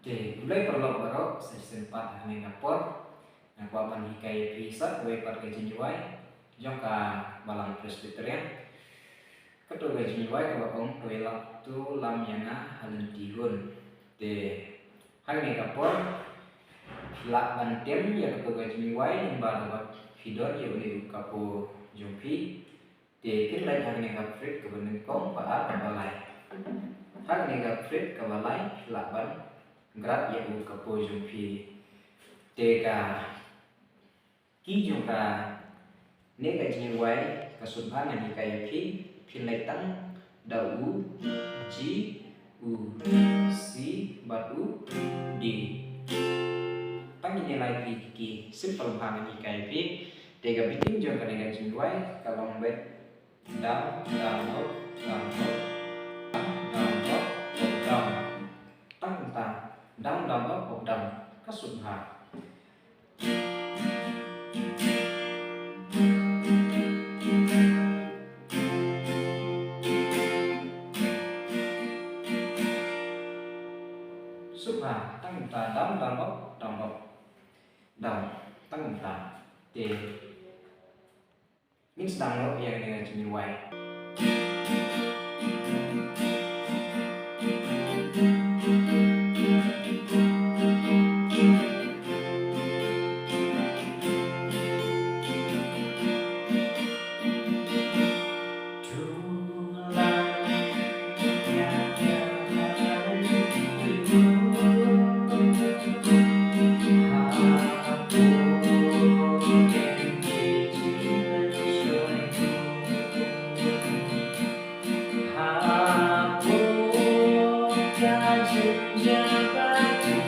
Oke, mulai perlo baro sa sempat hani kapor na kwa pan hikay prisa kuwe par kay jinjuay jong ka balang presbyterian kato kay jinjuay ka bakong kuwe lak tu lam yana halin tihun de hani kapor lak bantem ya kato kay jinjuay ng balabat hidor ya uli kapo jompi de kinlay hani kaprit kabanin kong paa kabalay hani kaprit kabalay laban gerak ya u kapo jumpi tega ki jumpa ne ka jinwai ka subhana ni kaya pin lai tang da u ji u si bat u di tang ni lai ki simple bhana ni kaya tega bikin jong ka ne jinwai ka long bet dam dam ho dam ho dam ho dam tang tang dam dam ho dam ka subha subha tăng ta đam đam bốc đồng tăng ta thì means đam bốc yang dengan jenis way Hãy subscribe cho kênh Ghiền Mì Gõ để không bỏ lỡ